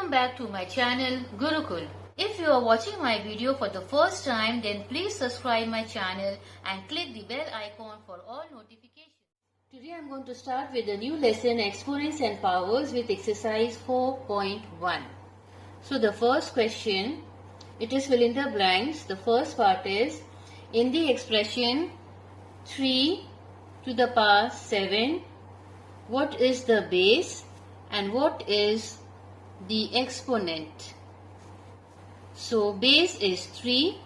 Welcome back to my channel Gurukul. If you are watching my video for the first time, then please subscribe my channel and click the bell icon for all notifications. Today I am going to start with a new lesson, exponents and powers, with exercise 4.1. So the first question, it is fill in the blanks. The first part is, in the expression 3 to the power 7, what is the base and what is the exponent? So base is 3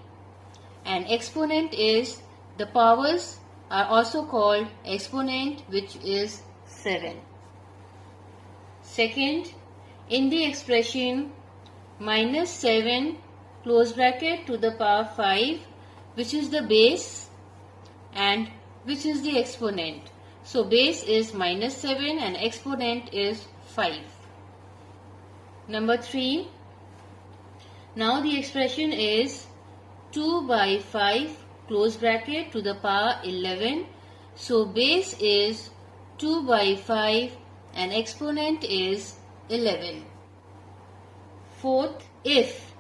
and exponent is, the powers are also called exponent, which is 7. Second, in the expression minus 7 close bracket to the power 5, which is the base and which is the exponent? So base is minus 7 and exponent is 5. Number 3. Now the expression is 2 by 5 close bracket to the power 11. So base is 2 by 5 and exponent is 11. Fourth, if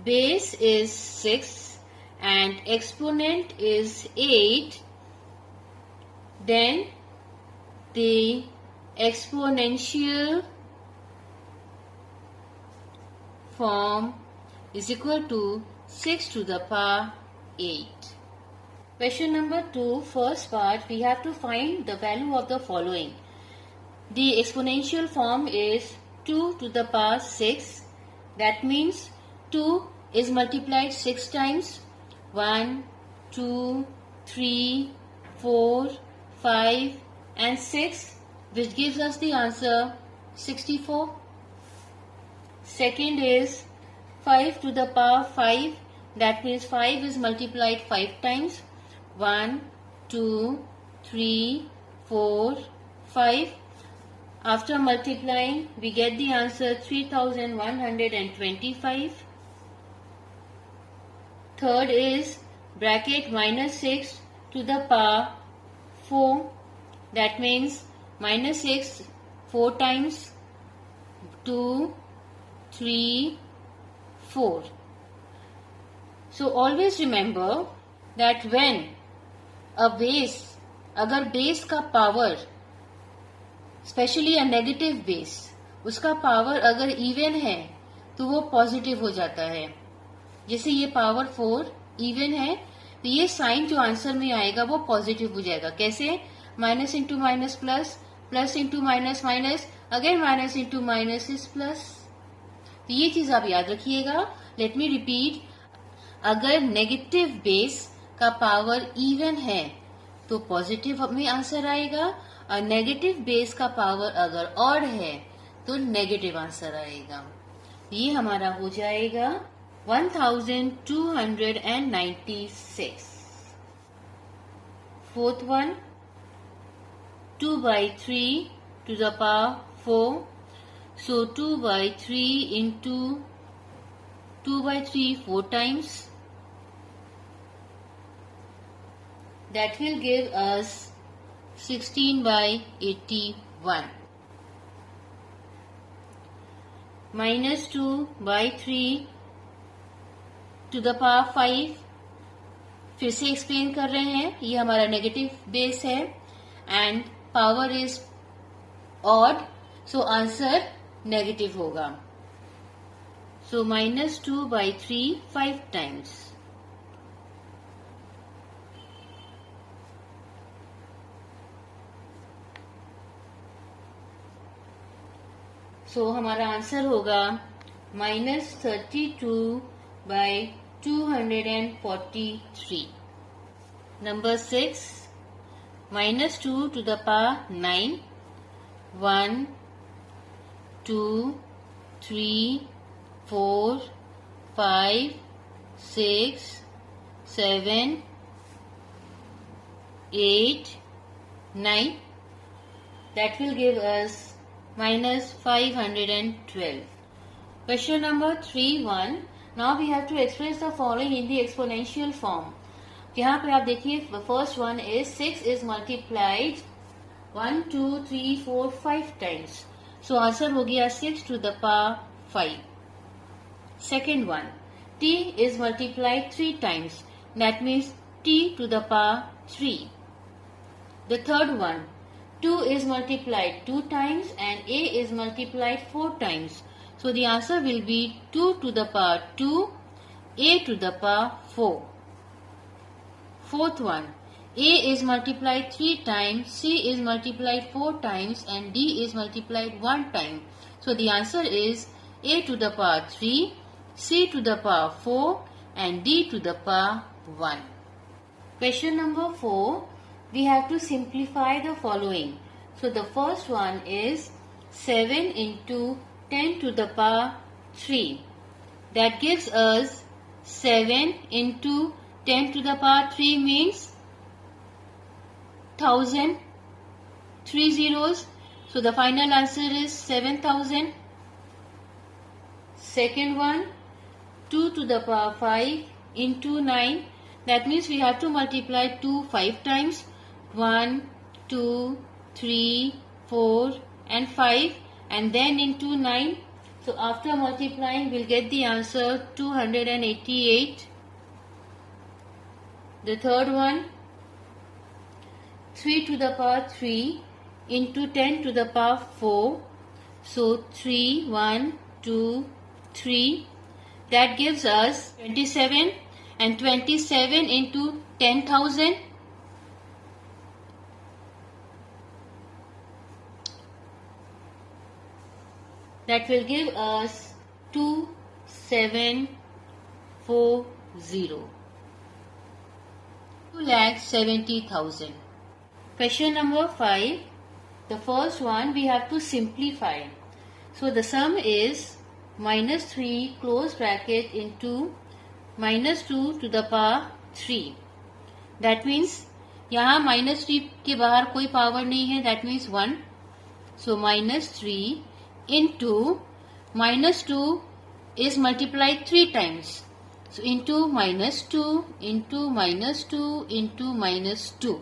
base is 6 and exponent is 8, then the exponential form is equal to 6 to the power 8. Question number 2, first part, we have to find the value of the following. The exponential form is 2 to the power 6. That means 2 is multiplied 6 times. 1, 2, 3, 4, 5 and 6, which gives us the answer 64. Second is 5 to the power 5. That means 5 is multiplied 5 times. 1, 2, 3, 4, 5. After multiplying, we get the answer 3125. Third is bracket minus 6 to the power 4. That means minus 6 4 times. 2, 3, 4. So always remember that when a base, अगर base का power, specially a negative base, उसका power अगर even है तो वो positive हो जाता है. जैसे ये पावर 4 इवन है तो ये साइन जो आंसर में आएगा वो पॉजिटिव हो जाएगा. कैसे? Minus into minus plus, plus into minus minus, again minus into minus is plus. तो ये चीज आप याद रखिएगा. लेट मी रिपीट, अगर नेगेटिव बेस का पावर इवन है तो पॉजिटिव में आंसर आएगा, और नेगेटिव बेस का पावर अगर ऑड है तो नेगेटिव आंसर आएगा. ये हमारा हो जाएगा 1296. Fourth one, 2 by 3 to the power 4. So 2 by 3 into 2 by 3 4 times. That will give us 16 by 81. Minus 2 by 3 to the power 5. फिर से एक्सप्लेन कर रहे हैं, ये हमारा नेगेटिव बेस है and power is odd, so answer negative होगा. सो minus 2 by 3 5 times. सो हमारा आंसर होगा -32 by 243. Number 6, -2 to the power 9. 1, 2, 3, 4, 5, 6, 7, 8, 9. That will give us -512. Question number 3.1. Now we have to express the following in the exponential form. यहाँ पे आप देखिए, first one is 6 is multiplied 1, 2, 3, 4, 5 times. So answer हो गया 6 to the power 5. Second one, t is multiplied 3 times. That means t to the power 3. The third one, 2 is multiplied 2 times and a is multiplied 4 times. So the answer will be 2 to the power 2, a to the power 4. Fourth one, a is multiplied 3 times, c is multiplied 4 times and d is multiplied 1 time. So the answer is a to the power 3, c to the power 4 and d to the power 1. Question number 4, we have to simplify the following. So the first one is 7 into 10 to the power 3. That gives us 7 into 10 to the power 3 means 1000, 3 zeros. So the final answer is 7000. Second one, 2 to the power 5 into 9. That means we have to multiply 2 5 times. 1, 2, 3, 4 and 5 and then into 9. So after multiplying we'll get the answer 288. The third one, 3 to the power 3 into 10 to the power 4. So 3, 1, 2, 3. That gives us 27 and 27 into 10,000. That will give us 2740. 2,70,000. Question number 5. The first one we have to simplify. So the sum is minus 3 close bracket into minus 2 to the power 3. That means यहाँ minus 3 के बाहर कोई power नहीं है. That means 1. So minus 3 into minus 2 is multiplied 3 times. So into minus 2 into minus 2 into minus 2.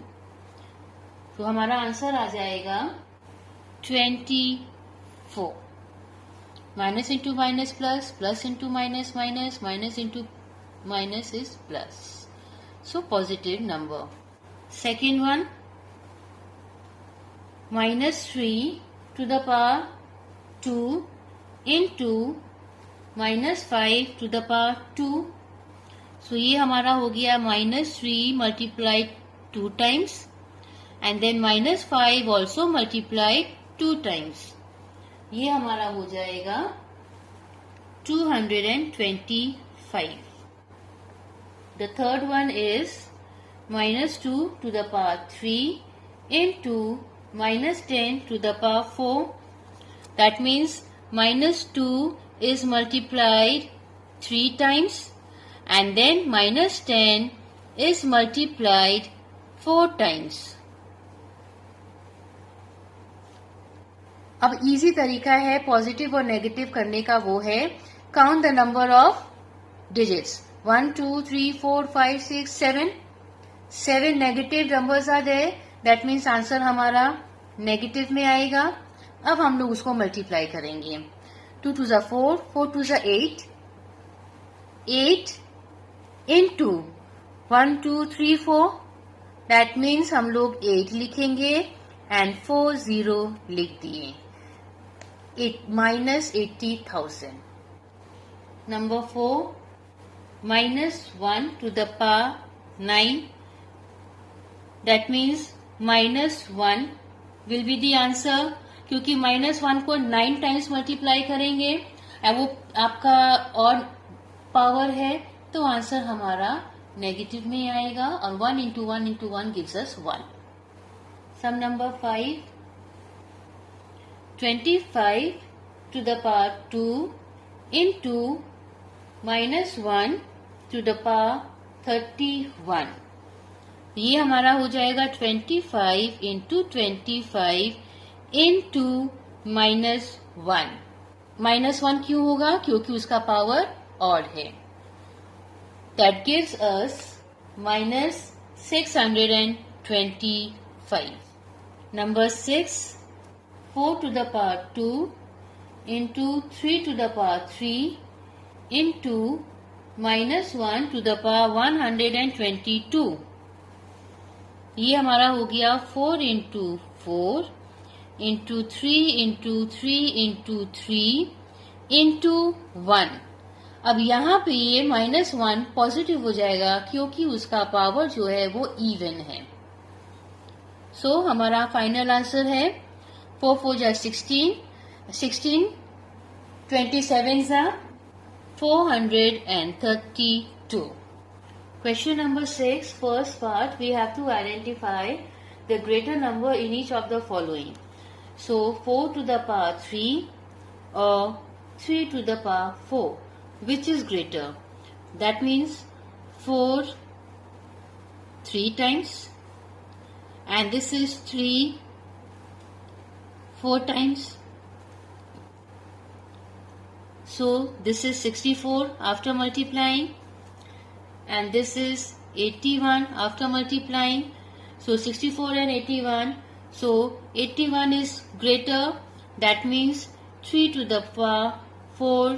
तो हमारा answer आ जाएगा 24. Minus into minus plus, plus into minus minus, minus into minus is plus. So positive number. Second one, minus 3 to the power 2 into minus 5 to the power 2. So ये हमारा हो गया minus 3 multiplied 2 times and then minus 5 also multiplied 2 times. ये हमारा हो जाएगा 225. The third one is minus 2 to the power 3 into minus 10 to the power 4. That means minus 2 is multiplied 3 times and then minus 10 is multiplied 4 times. अब easy तरीका है positive और negative करने का, वो है count the number of digits. 1 2 3 4 5 6 7. 7 negative numbers are there. That means answer हमारा negative में आएगा. अब हम लोग उसको मल्टीप्लाई करेंगे. 2 2 जा 4, 4 2 जा 8, 8 into 1 2 3 4. दैट मीन्स हम लोग 8 लिखेंगे एंड 4 0 लिख दिए. minus 80,000. Number 4, minus 1 to the power 9. That means minus 1 will be the answer, क्योंकि minus 1 को 9 times multiply करेंगे और वो आपका और पावर है तो आंसर हमारा नेगेटिव में आएगा और 1 into 1 into 1 gives us 1. Sum number 5, 25 to the power 2 into minus 1 to the power 31. ये हमारा हो जाएगा 25 into 25 into minus 1. minus 1 क्यों होगा? क्योंकि उसका पावर ऑड है. That gives us minus 625. Number 6, 4 to the power 2 into 3 to the power 3 into minus 1 to the power 122. ये हमारा हो गया 4 into 4 into 3 into 3 into 3 into 1. अब यहाँ पे ये -1 पॉजिटिव हो जाएगा क्योंकि उसका पावर जो है वो इवन है. सो हमारा फाइनल आंसर है 4 4 जा 16, 27 जा 432. Question number 6, first part, we have to identify the greater number in each of the following. So 4 to the power 3 or 3 to the power 4. Which is greater? That means 4 3 times, and this is 3 4 times. So this is 64 after multiplying, and this is 81 after multiplying. So 64 and 81. So 81 is greater. That means 3 to the power 4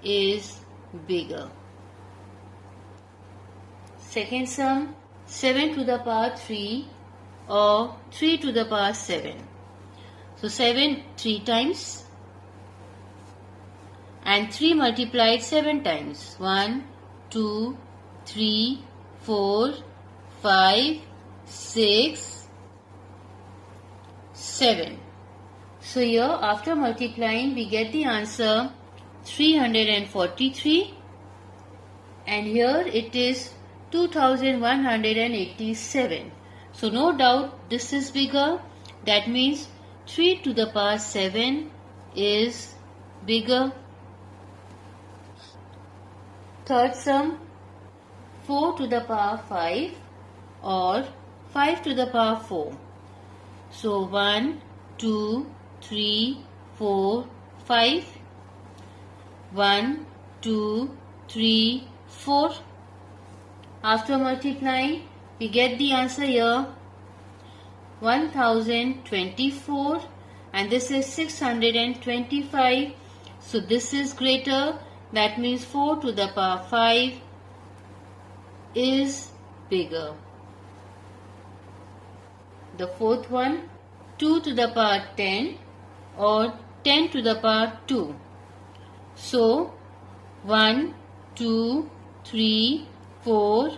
is bigger. Second sum, 7 to the power 3 or 3 to the power 7. So 7 3 times and 3 multiplied 7 times. 1, 2, 3, 4, 5, 6, 7. So here after multiplying we get the answer 343, and here it is 2187. So no doubt this is bigger. That means 3 to the power 7 is bigger. Third sum, 4 to the power 5 or 5 to the power 4. So 1, 2, 3, 4, 5. 1, 2, 3, 4. After multiplying, we get the answer here 1024, and this is 625. So this is greater. That means 4 to the power 5 is bigger. The fourth one, 2 to the power 10 or 10 to the power 2. So 1, 2, 3, 4,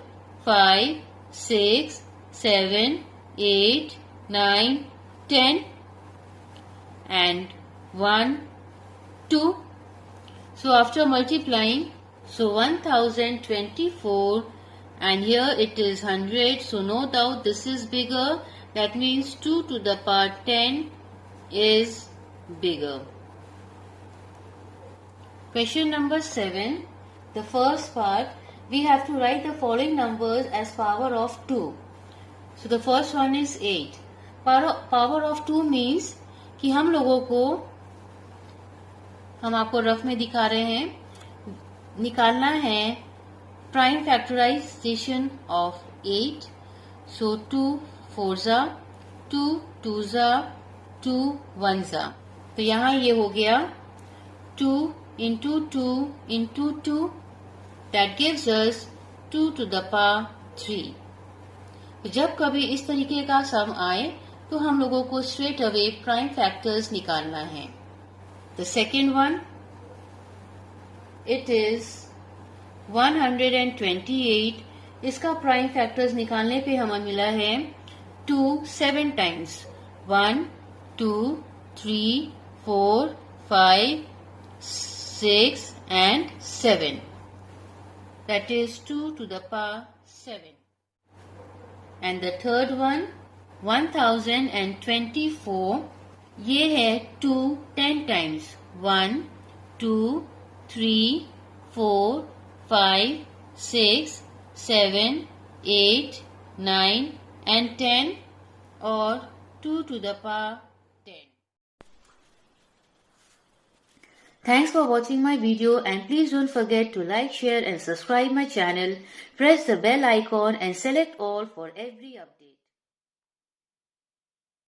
5, 6, 7, 8, 9, 10 and 1, 2. So after multiplying, so 1024, and here it is 100. So no doubt this is bigger. That means 2 to the power 10 is bigger. Question number 7, the first part, we have to write the following numbers as power of 2. So the first one is 8. Power of 2 means कि हम लोगों को, हम आपको rough में दिखा रहे हैं, निकालना है प्राइम फैक्टराइजेशन ऑफ 8. सो 2 4 जा, 2 2 जा, 2 1 जा. तो यहाँ ये हो गया 2 into 2 into 2, that gives us 2 to the power 3. जब कभी इस तरीके का सम आए तो हम लोगों को स्ट्रेट अवे प्राइम फैक्टर्स निकालना है. The second one, it is 128. इसका प्राइम फैक्टर्स निकालने पे हमें मिला है 2 7 times. 1 2 3 4 5 6 and 7. That is 2 to the power 7. And the third one, 1024. ये है 2 10 times. 1 2 3 4 5 6 7 8 9 and 10, or 2 to the power 10. Thanks for watching my video, and please don't forget to like, share and subscribe my channel. Press the bell icon and select all for every update.